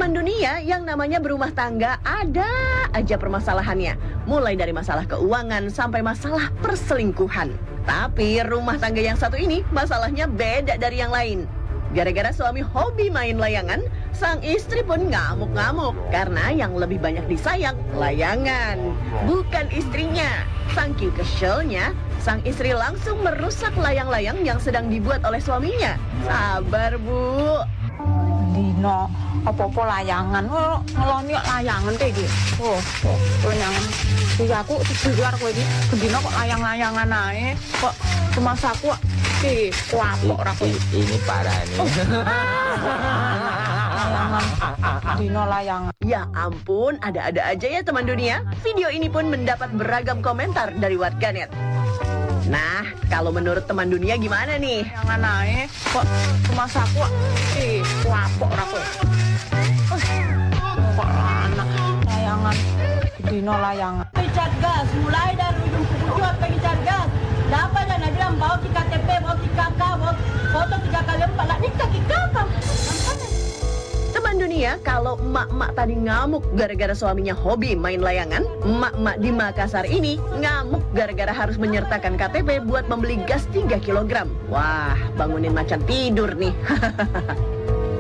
Teman dunia yang namanya berumah tangga ada aja permasalahannya. Mulai dari masalah keuangan sampai masalah perselingkuhan. Tapi rumah tangga yang satu ini masalahnya beda dari yang lain. Gara-gara suami hobi main layangan, sang istri pun ngamuk-ngamuk. Karena yang lebih banyak disayang layangan, bukan istrinya. Saking keselnya, sang istri langsung merusak layang-layang yang sedang dibuat oleh suaminya. Sabar, Bu. Dino, apa-apa layangan, ngelonyok layangan kayak gitu. Layangan. Jadi aku dijual kok ini, kedino kok layang-layangan aja. Kok rumah saku, kuapok raku. Ini parah nih. Layangan, dino layangan. Ya ampun, ada-ada aja ya teman dunia. Video ini pun mendapat beragam komentar dari warganet. Nah, kalau menurut teman dunia gimana nih? Layangan aja, kok rumah saku, kuapok raku. Kok anak layangan, dino layangan. Cat gas, mulai dari ujung ke ujung pergi cat gas. Dapat jangan bilang bawa ki KTP, bawa ki KK, bawa foto 3x4 lah. Ini kaki kakak. Teman dunia, kalau emak-emak tadi ngamuk gara-gara suaminya hobi main layangan, emak-emak di Makassar ini ngamuk gara-gara harus menyertakan KTP buat membeli gas 3 kg. Wah, bangunin macan tidur nih.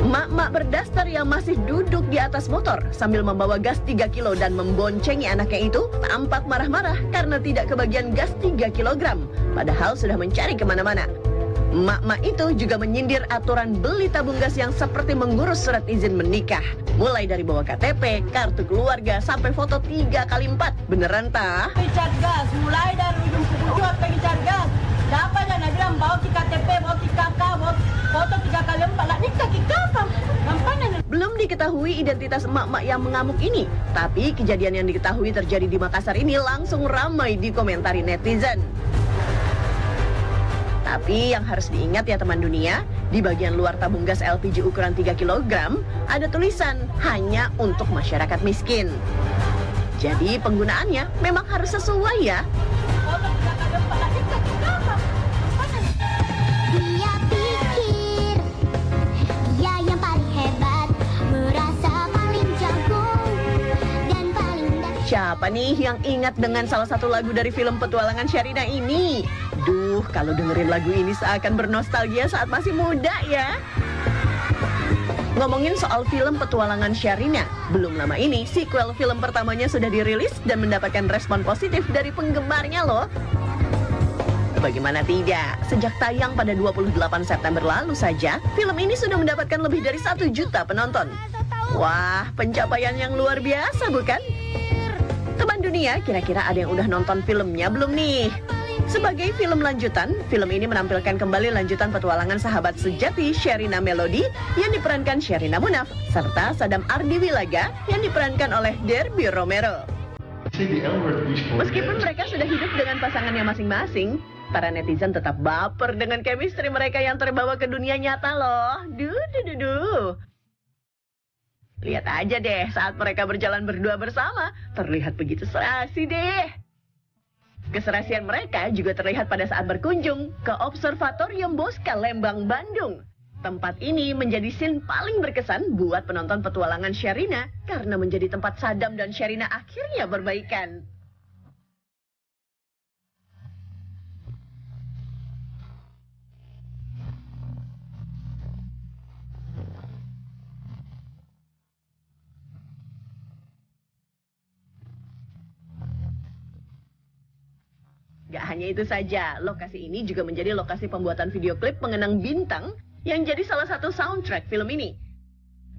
Emak-emak berdaster yang masih duduk di atas motor sambil membawa gas 3 kilo dan memboncengi anaknya itu tampak marah-marah karena tidak kebagian gas 3 kg. Padahal sudah mencari kemana-mana. Emak-emak itu juga menyindir aturan beli tabung gas yang seperti mengurus surat izin menikah. Mulai dari bawa KTP, kartu keluarga, sampai foto 3x4. Beneran tah? Cat gas, mulai dari ujung ke ujung pergi cat gas. Dapat jangan bilang bawa ki KTP, bawa ki KK, bawa foto 3x4 lah. Ini kaki kakak. Gampangnya. Belum diketahui identitas emak-emak yang mengamuk ini. Tapi kejadian yang diketahui terjadi di Makassar ini langsung ramai dikomentari netizen. Tapi yang harus diingat ya teman dunia, di bagian luar tabung gas LPG ukuran 3 kg, ada tulisan hanya untuk masyarakat miskin. Jadi penggunaannya memang harus sesuai ya. Foto 3x4 lah. Ini kaki kakak. Dia pikir dia yang paling hebat, merasa paling jago dan paling dahsyat. Siapa nih yang ingat dengan salah satu lagu dari film Petualangan Sherina ini? Duh, kalau dengerin lagu ini seakan bernostalgia saat masih muda ya. Ngomongin soal film Petualangan Sherina, belum lama ini sequel film pertamanya sudah dirilis dan mendapatkan respon positif dari penggemarnya loh. Bagaimana tidak, sejak tayang pada 28 September lalu saja, film ini sudah mendapatkan lebih dari 1 juta penonton. Wah, pencapaian yang luar biasa bukan? Teman dunia, kira-kira ada yang udah nonton filmnya belum nih? Sebagai film lanjutan, film ini menampilkan kembali lanjutan petualangan sahabat sejati Sherina Melody yang diperankan Sherina Munaf, serta Sadam Ardi Wilaga yang diperankan oleh Derby Romero. Meskipun mereka sudah hidup dengan pasangannya masing-masing, para netizen tetap baper dengan chemistry mereka yang terbawa ke dunia nyata loh. Duh. Lihat aja deh saat mereka berjalan berdua bersama, terlihat begitu serasi deh. Keserasian mereka juga terlihat pada saat berkunjung ke Observatorium Bosca Lembang, Bandung. Tempat ini menjadi scene paling berkesan buat penonton petualangan Sherina karena menjadi tempat Sadam dan Sherina akhirnya berbaikan. Gak hanya itu saja, lokasi ini juga menjadi lokasi pembuatan video klip mengenang bintang yang jadi salah satu soundtrack film ini.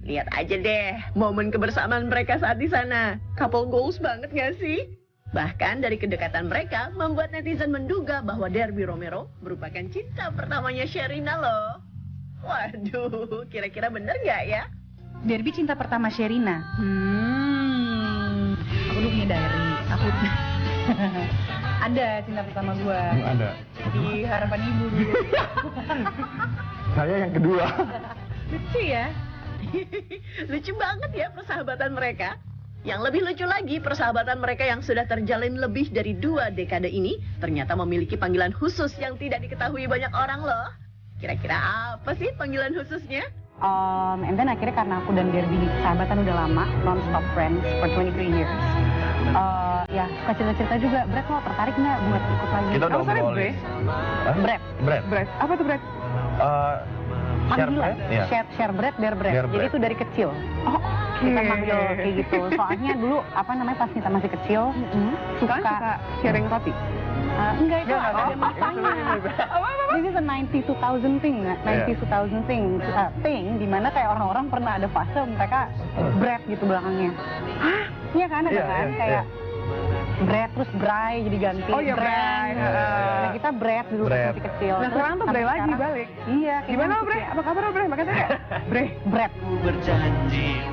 Lihat aja deh, momen kebersamaan mereka saat di sana. Couple goals banget gak sih? Bahkan dari kedekatan mereka membuat netizen menduga bahwa Derby Romero merupakan cinta pertamanya Sherina loh. Waduh, kira-kira bener gak ya? Derby cinta pertama Sherina. Aku dulu punya diary. Aku ada cinta pertama gua. Ada. Di Harapan Ibu dulu. Saya yang kedua. Lucu ya. Lucu banget ya persahabatan mereka. Yang lebih lucu lagi, persahabatan mereka yang sudah terjalin lebih dari 2 dekade ini ternyata memiliki panggilan khusus yang tidak diketahui banyak orang loh. Kira-kira apa sih panggilan khususnya? And then akhirnya karena aku dan Derby sahabatan udah lama, non-stop friends for 23 years. Ya suka cerita-cerita juga. Brad, lo tertarik nggak buat ikut lagi? Kita udah sorry, ngobrolin. Hah? Brad. Brad. Apa tuh Brad? Share Panggilan. bread? Iya. Share Brad, Bear Brad. Bear Jadi Brad. itu dari kecil. Oh, Kita manggil kayak gitu. Soalnya dulu apa namanya pas kita masih kecil Suka sharing roti. enggak itu Enggak, ada enggak. masanya. This is a 90 2000 thing, 90 2000 thing dimana kayak orang-orang pernah ada fase mereka Brad gitu belakangnya. Hah? Iya kan ada Iya, kan iya, kayak Brad terus Bray jadi ganti. Oh iya, Bray. Nah kita Brad dulu pas Brad. masih kecil. Nah Terus sekarang tuh Bray sampai lagi sekarang- balik. Iya. Gimana kayaknya Bre? gitu Apa kabar Bre? Makanya Bre. Brad.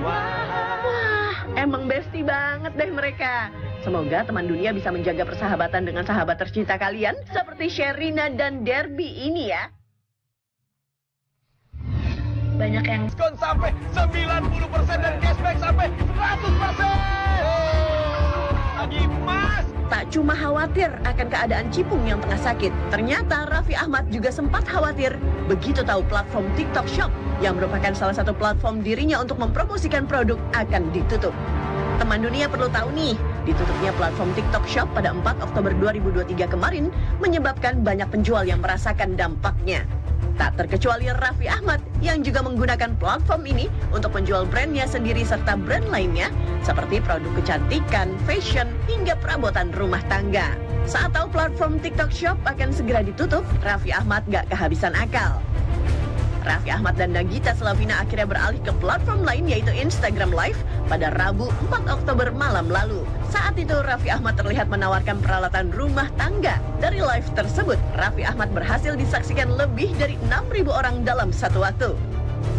Wah, emang bestie banget deh mereka. Semoga teman dunia bisa menjaga persahabatan dengan sahabat tercinta kalian seperti Sherina dan Derby ini ya. Banyak yang Diskon sampai 90% dan cashback sampai 100%. Lagi Mas. tak cuma khawatir akan keadaan Cipung yang tengah sakit, ternyata Raffi Ahmad juga sempat khawatir begitu tahu platform TikTok Shop yang merupakan salah satu platform dirinya untuk mempromosikan produk akan ditutup. Teman dunia perlu tahu nih, ditutupnya platform TikTok Shop pada 4 Oktober 2023 kemarin menyebabkan banyak penjual yang merasakan dampaknya. Tak terkecuali Raffi Ahmad yang juga menggunakan platform ini untuk menjual brandnya sendiri serta brand lainnya seperti produk kecantikan, fashion, hingga perabotan rumah tangga. Saat tahu platform TikTok Shop akan segera ditutup, Raffi Ahmad gak kehabisan akal. Raffi Ahmad dan Nagita Slavina akhirnya beralih ke platform lain yaitu Instagram Live pada Rabu 4 Oktober malam lalu. Saat itu Raffi Ahmad terlihat menawarkan peralatan rumah tangga. Dari live tersebut, Raffi Ahmad berhasil disaksikan lebih dari 6.000 orang dalam satu waktu.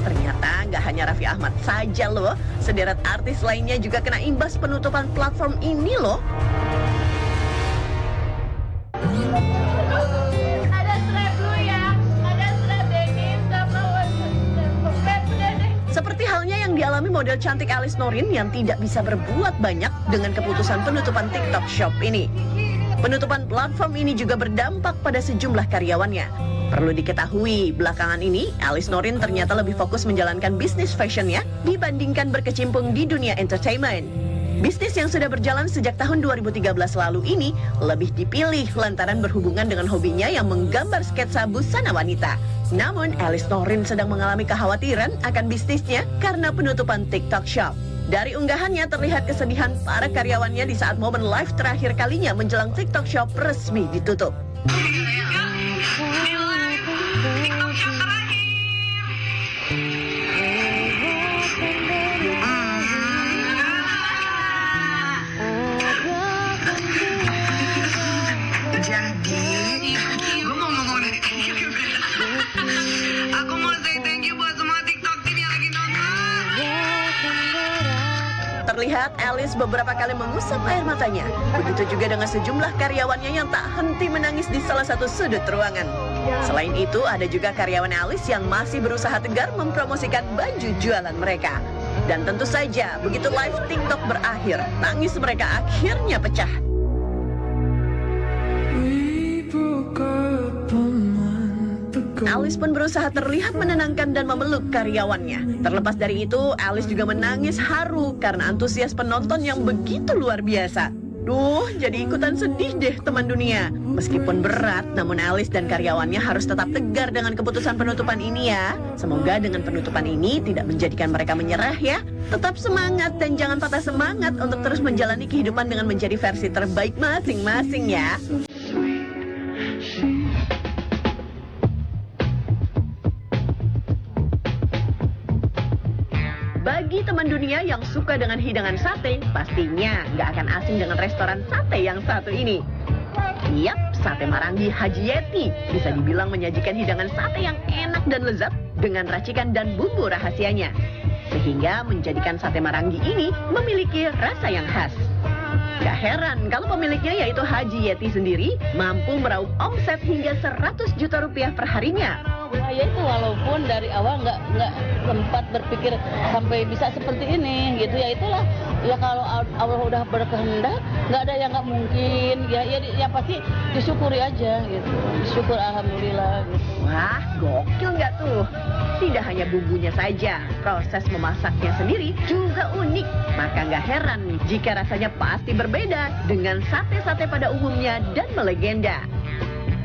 Ternyata nggak hanya Raffi Ahmad saja loh, sederet artis lainnya juga kena imbas penutupan platform ini loh. Ada strap dulu ya. Ada strap denim sama strap udah deh. Seperti halnya yang dialami model cantik Alice Norin yang tidak bisa berbuat banyak dengan keputusan penutupan TikTok Shop ini. Penutupan platform ini juga berdampak pada sejumlah karyawannya. Perlu diketahui, belakangan ini Alice Norin ternyata lebih fokus menjalankan bisnis fashionnya dibandingkan berkecimpung di dunia entertainment. Bisnis yang sudah berjalan sejak tahun 2013 lalu ini lebih dipilih lantaran berhubungan dengan hobinya yang menggambar sketsa busana wanita. Namun, Alice Norin sedang mengalami kekhawatiran akan bisnisnya karena penutupan TikTok Shop. Dari unggahannya terlihat kesedihan para karyawannya di saat momen live terakhir kalinya menjelang TikTok Shop resmi ditutup. Aku mau say thank you buat semua TikTok team yang lagi nonton. Terlihat Alice beberapa kali mengusap air matanya. Begitu juga dengan sejumlah karyawannya yang tak henti menangis di salah satu sudut ruangan. Selain itu, ada juga karyawan Alice yang masih berusaha tegar mempromosikan baju jualan mereka. Dan tentu saja, begitu live TikTok berakhir, tangis mereka akhirnya pecah. Alice pun berusaha terlihat menenangkan dan memeluk karyawannya. Terlepas dari itu, Alice juga menangis haru karena antusias penonton yang begitu luar biasa. Duh, jadi ikutan sedih deh teman dunia. Meskipun berat, namun Alice dan karyawannya harus tetap tegar dengan keputusan penutupan ini ya. Semoga dengan penutupan ini tidak menjadikan mereka menyerah ya. Tetap semangat dan jangan patah semangat untuk terus menjalani kehidupan dengan menjadi versi terbaik masing-masing ya. Bagi teman dunia yang suka dengan hidangan sate, pastinya nggak akan asing dengan restoran sate yang satu ini. Yap, Sate Marangi Haji Yeti bisa dibilang menyajikan hidangan sate yang enak dan lezat dengan racikan dan bumbu rahasianya. Sehingga menjadikan Sate Marangi ini memiliki rasa yang khas. Gak heran kalau pemiliknya yaitu Haji Yeti sendiri mampu meraup omset hingga 100 juta rupiah per harinya. Saya itu walaupun dari awal nggak sempat berpikir sampai bisa seperti ini gitu ya, itulah ya kalau Allah udah berkehendak nggak ada yang nggak mungkin ya pasti disyukuri aja gitu, syukur alhamdulillah gitu. Wah, gokil nggak tuh? Tidak hanya bumbunya saja, proses memasaknya sendiri juga unik. Maka nggak heran nih jika rasanya pasti berbeda dengan sate-sate pada umumnya dan melegenda.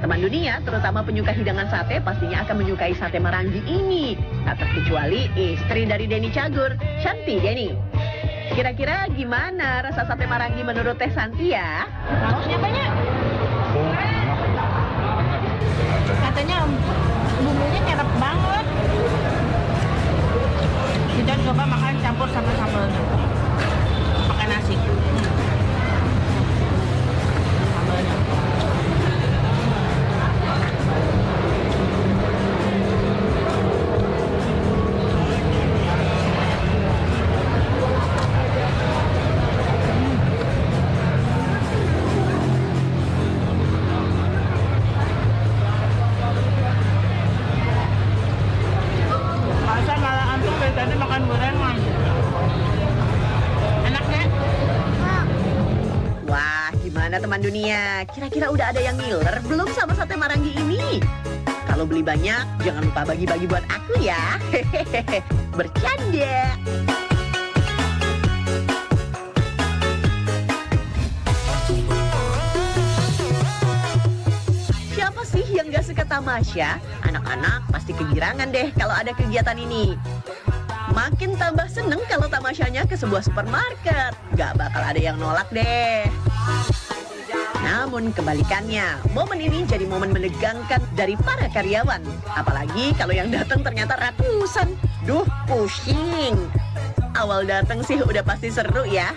Teman dunia, terutama penyuka hidangan sate, pastinya akan menyukai sate Maranggi ini. Tak terkecuali istri dari Denny Cagur, Shanti Denny. Kira-kira gimana rasa sate Maranggi menurut Teh Santi ya? Sausnya banyak. Katanya bumbunya nyerap banget. Kita coba makan campur sama sambalnya. Makan nasi. Sambalnya. Masa malah antum dari tadi makan gorengan. Enak deh. Wah, gimana teman dunia? Kira-kira udah ada yang ngiler belum sama sate Maranggi ini? Kalau beli banyak, jangan lupa bagi-bagi buat aku ya. Hehehe, bercanda. Siapa sih yang gak suka tamasya? Anak-anak pasti kegirangan deh kalau ada kegiatan ini. Makin tambah seneng kalau tamasyanya ke sebuah supermarket. Gak bakal ada yang nolak deh. Namun kebalikannya, momen ini jadi momen menegangkan dari para karyawan. Apalagi kalau yang datang ternyata ratusan. Duh, pusing. Awal datang sih udah pasti seru ya.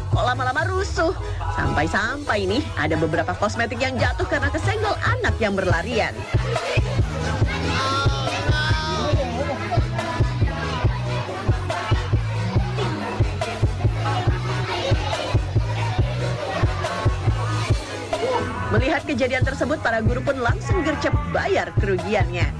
Kok lama-lama rusuh? Sampai-sampai nih ada beberapa kosmetik yang jatuh karena kesenggol anak yang berlarian. Melihat kejadian tersebut, para guru pun langsung gercep bayar kerugiannya.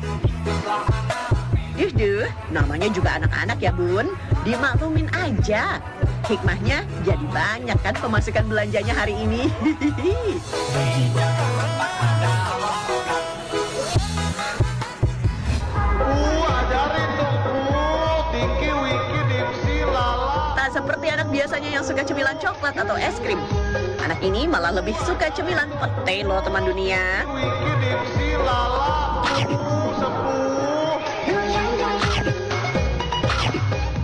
Duh, namanya juga anak-anak ya bun, dimaklumin aja. Hikmahnya jadi banyak kan pemasukan belanjanya hari ini. Ajarin dong, Tiki, Wiki, Dipsi, Lala. Tak seperti anak biasanya yang suka cemilan coklat atau es krim. Anak ini malah lebih suka cemilan pete loh teman dunia. Wiki, Dipsi, Lala.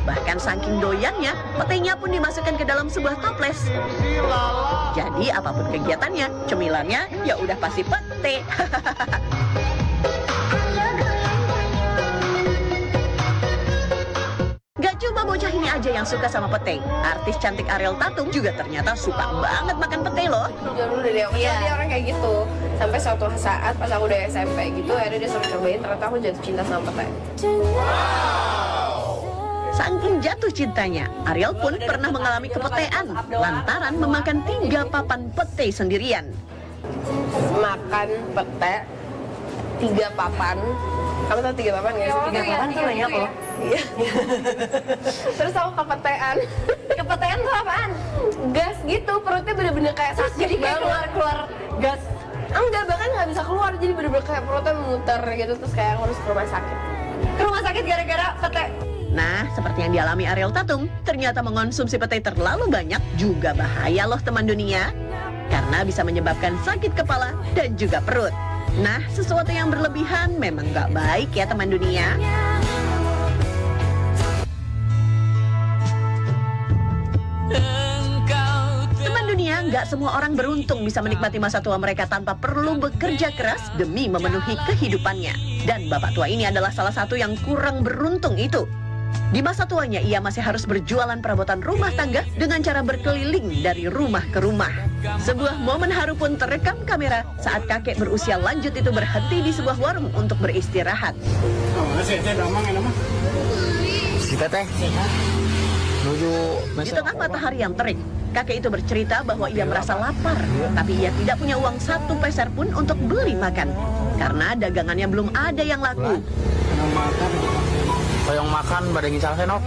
Bahkan saking doyannya, petenya pun dimasukkan ke dalam sebuah toples. Jadi apapun kegiatannya, cemilannya ya udah pasti pete. Gak cuma bocah ini aja yang suka sama pete. Artis cantik Ariel Tatum juga ternyata suka banget makan pete loh. Dulu dari awal dia orang kayak gitu. Sampai suatu saat pas aku udah SMP gitu, akhirnya dia suruh cobain, ternyata aku jatuh cinta sama pete. Saking jatuh cintanya, Ariel pun pernah mengalami kepetean lantaran memakan 3 papan pete sendirian. Makan pete 3 papan. Kamu tahu 3 papan nggak sih? 3 papan tuh banyak loh. Iya. Terus aku kepetean. Kepetean tuh apaan? Gas gitu, perutnya bener-bener kayak sakit. Jadi kayak keluar gas. Enggak, bahkan nggak bisa keluar, jadi bener-bener kayak perutnya memutar gitu. Terus kayak harus ke rumah sakit. Ke rumah sakit gara-gara pete. Nah, seperti yang dialami Ariel Tatum, ternyata mengonsumsi pete terlalu banyak juga bahaya loh teman dunia. Karena bisa menyebabkan sakit kepala dan juga perut. Nah, sesuatu yang berlebihan memang nggak baik ya teman dunia. Teman dunia, nggak semua orang beruntung bisa menikmati masa tua mereka tanpa perlu bekerja keras demi memenuhi kehidupannya. Dan bapak tua ini adalah salah satu yang kurang beruntung itu. Di masa tuanya, ia masih harus berjualan perabotan rumah tangga dengan cara berkeliling dari rumah ke rumah. Sebuah momen haru pun terekam kamera saat kakek berusia lanjut itu berhenti di sebuah warung untuk beristirahat. Di tengah matahari yang terik, kakek itu bercerita bahwa ia merasa lapar, tapi ia tidak punya uang 1 peser pun untuk beli makan. karena dagangannya belum ada yang laku. Yang makan pada ngisal senok.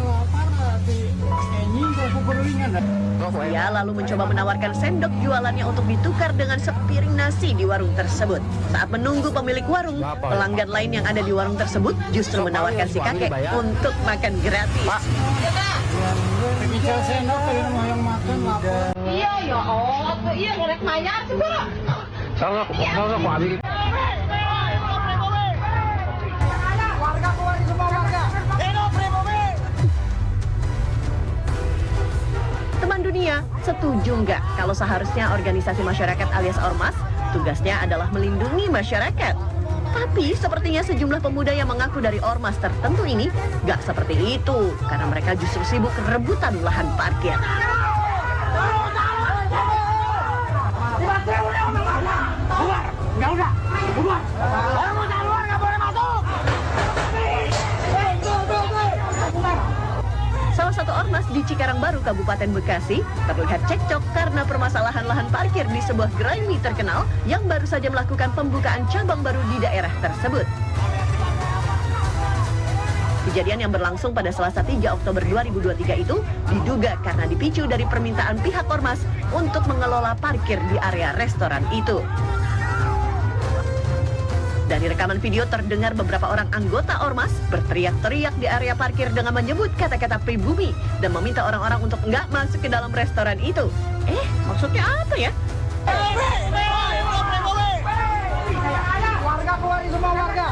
Ia lalu mencoba menawarkan sendok jualannya untuk ditukar dengan sepiring nasi di warung tersebut. Saat menunggu pemilik warung, pelanggan lain yang ada di warung tersebut justru menawarkan si kakek untuk makan gratis. Iya ya, iya ngorek mayar sih bro. Salah aku ambil. Warga keluar di semua warga. Teman dunia, setuju nggak kalau seharusnya organisasi masyarakat alias ormas tugasnya adalah melindungi masyarakat? Tapi sepertinya sejumlah pemuda yang mengaku dari ormas tertentu ini nggak seperti itu, karena mereka justru sibuk rebutan lahan parkir. Salah satu ormas di Cikarang Baru, Kabupaten Bekasi, terlihat cekcok karena permasalahan lahan parkir di sebuah gerai mie terkenal yang baru saja melakukan pembukaan cabang baru di daerah tersebut. Kejadian yang berlangsung pada Selasa 3 Oktober 2023 itu diduga karena dipicu dari permintaan pihak ormas untuk mengelola parkir di area restoran itu. Dari rekaman video terdengar beberapa orang anggota ormas berteriak-teriak di area parkir dengan menyebut kata-kata pribumi dan meminta orang-orang untuk nggak masuk ke dalam restoran itu. Maksudnya apa ya? Warga keluar di semua warga.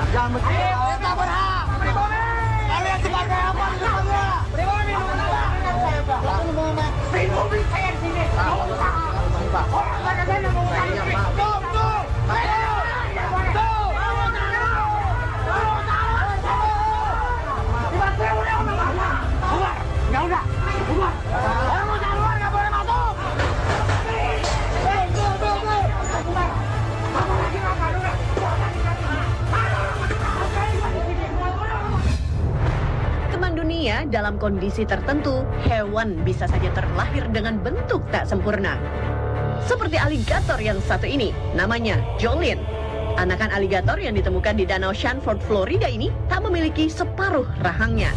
Jangan begitu. Kita berhak. Kalian sebagai apa? Pribumi saya di sini. Orang pada sana mau dalam kondisi tertentu, hewan bisa saja terlahir dengan bentuk tak sempurna. Seperti aligator yang satu ini, namanya Jolene. Anakan aligator yang ditemukan di Danau Shanford, Florida ini tak memiliki separuh rahangnya.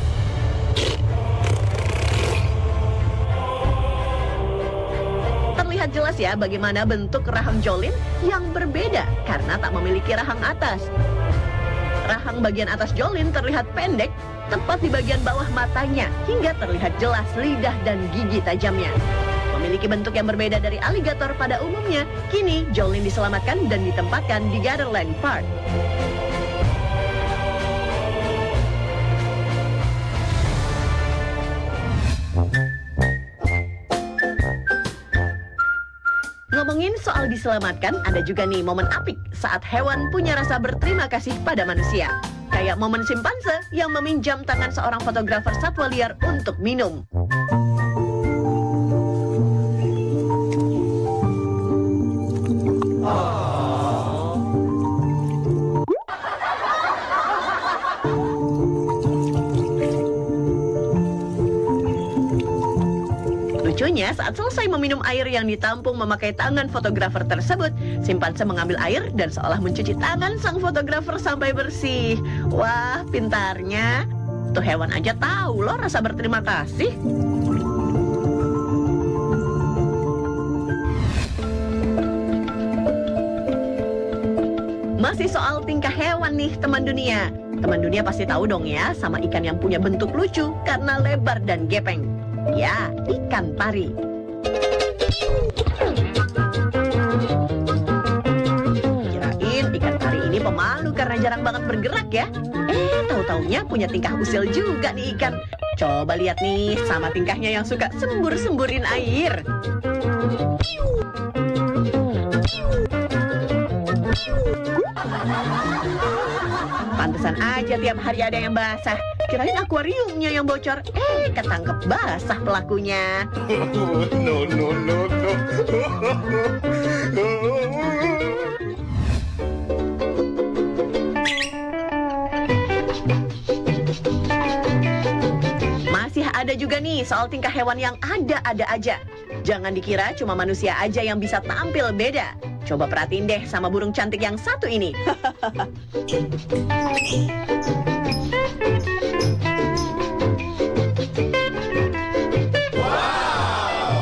Terlihat jelas ya bagaimana bentuk rahang Jolene yang berbeda karena tak memiliki rahang atas. Rahang bagian atas Jolene terlihat pendek, tepat di bagian bawah matanya, hingga terlihat jelas lidah dan gigi tajamnya. Memiliki bentuk yang berbeda dari aligator pada umumnya, kini Jolene diselamatkan dan ditempatkan di Gatherland Park. Ngomongin soal diselamatkan, ada juga nih momen apik saat hewan punya rasa berterima kasih pada manusia. Kayak momen simpanse yang meminjam tangan seorang fotografer satwa liar untuk minum. Lucunya, saat selesai meminum air yang ditampung memakai tangan fotografer tersebut, simpanse mengambil air dan seolah mencuci tangan sang fotografer sampai bersih. Wah, pintarnya. Tuh hewan aja tahu loh rasa berterima kasih. Masih soal tingkah hewan nih, teman dunia. Teman dunia pasti tahu dong ya sama ikan yang punya bentuk lucu karena lebar dan gepeng. Ya, ikan pari. Kirain ikan pari ini pemalu karena jarang banget bergerak ya. Tahu-taunya punya tingkah usil juga nih ikan. Coba lihat nih sama tingkahnya yang suka sembur-semburin air. Pantesan aja tiap hari ada yang basah. Kirain akuariumnya yang bocor. Ketangkep basah pelakunya. No. Masih ada juga nih soal tingkah hewan yang ada-ada aja. Jangan dikira cuma manusia aja yang bisa tampil beda. Coba perhatiin deh sama burung cantik yang satu ini.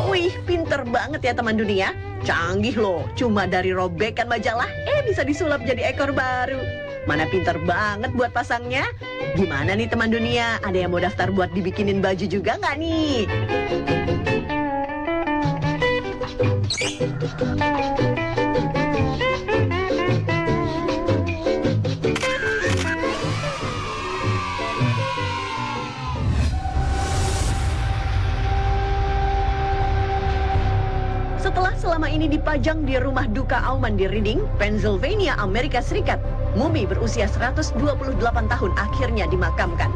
Wih, pinter banget ya teman dunia. Canggih loh, cuma dari robekan majalah, bisa disulap jadi ekor baru. Mana pinter banget buat pasangnya. Gimana nih teman dunia, ada yang mau daftar buat dibikinin baju juga nggak nih? Setelah selama ini dipajang di rumah duka Aumann di Reading, Pennsylvania, Amerika Serikat, mumi berusia 128 tahun akhirnya dimakamkan.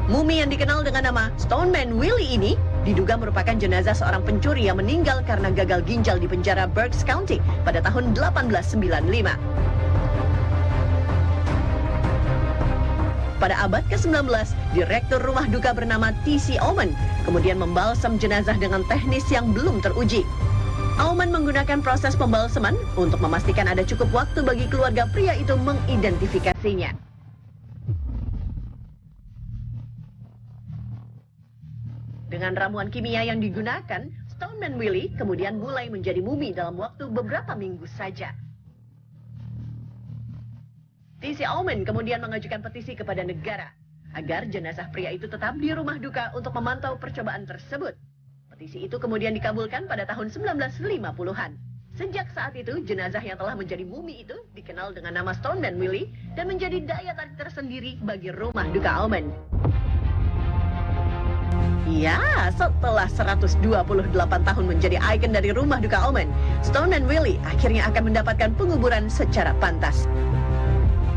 Mumi yang dikenal dengan nama Stoneman Willie ini diduga merupakan jenazah seorang pencuri yang meninggal karena gagal ginjal di penjara Berks County pada tahun 1895. Pada abad ke-19, direktur rumah duka bernama T.C. Aumann kemudian membalsam jenazah dengan teknis yang belum teruji. Aumann menggunakan proses pembalseman untuk memastikan ada cukup waktu bagi keluarga pria itu mengidentifikasinya. Dengan ramuan kimia yang digunakan, Stoneman Willie kemudian mulai menjadi mumi dalam waktu beberapa minggu saja. T.C. Aumann kemudian mengajukan petisi kepada negara agar jenazah pria itu tetap di rumah duka untuk memantau percobaan tersebut. Petisi itu kemudian dikabulkan pada tahun 1950-an. Sejak saat itu, jenazah yang telah menjadi mumi itu dikenal dengan nama Stoneman Willie dan menjadi daya tarik tersendiri bagi rumah duka Aumann. Ya, setelah 128 tahun menjadi ikon dari rumah duka Aumann, Stoneman Willie akhirnya akan mendapatkan penguburan secara pantas.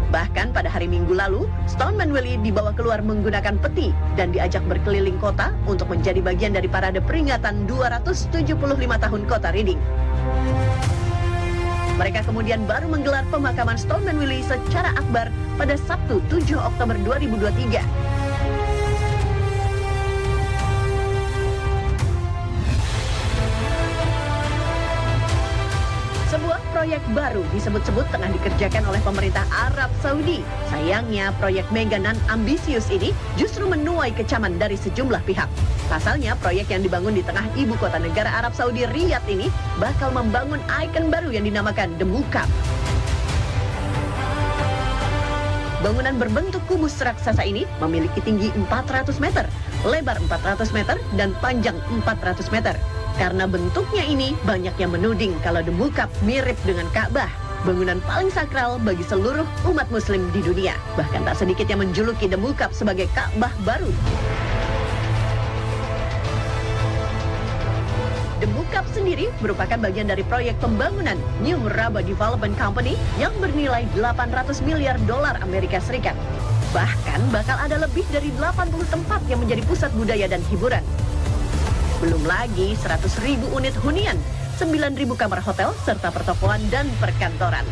Bahkan pada hari Minggu lalu, Stoneman Willie dibawa keluar menggunakan peti dan diajak berkeliling kota untuk menjadi bagian dari parade peringatan 275 tahun kota Reading. Mereka kemudian baru menggelar pemakaman Stoneman Willie secara akbar pada Sabtu 7 Oktober 2023. Sebuah proyek baru disebut-sebut tengah dikerjakan oleh pemerintah Arab Saudi. Sayangnya, proyek mega non ambisius ini justru menuai kecaman dari sejumlah pihak. Pasalnya, proyek yang dibangun di tengah ibu kota negara Arab Saudi, Riyadh ini bakal membangun ikon baru yang dinamakan The Muqab. Bangunan berbentuk kubus raksasa ini memiliki tinggi 400 meter, lebar 400 meter, dan panjang 400 meter. Karena bentuknya ini, banyak yang menuding kalau The Muqab mirip dengan Ka'bah, bangunan paling sakral bagi seluruh umat muslim di dunia. Bahkan tak sedikit yang menjuluki The Muqab sebagai Ka'bah baru. The Muqab sendiri merupakan bagian dari proyek pembangunan New Murabba Development Company yang bernilai 800 miliar dolar Amerika Serikat. Bahkan bakal ada lebih dari 80 tempat yang menjadi pusat budaya dan hiburan. Belum lagi 100.000 unit hunian, 9.000 kamar hotel, serta pertokoan dan perkantoran.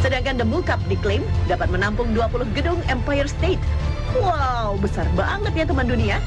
Sedangkan The Muqab diklaim dapat menampung 20 gedung Empire State. Wow, besar banget ya teman dunia.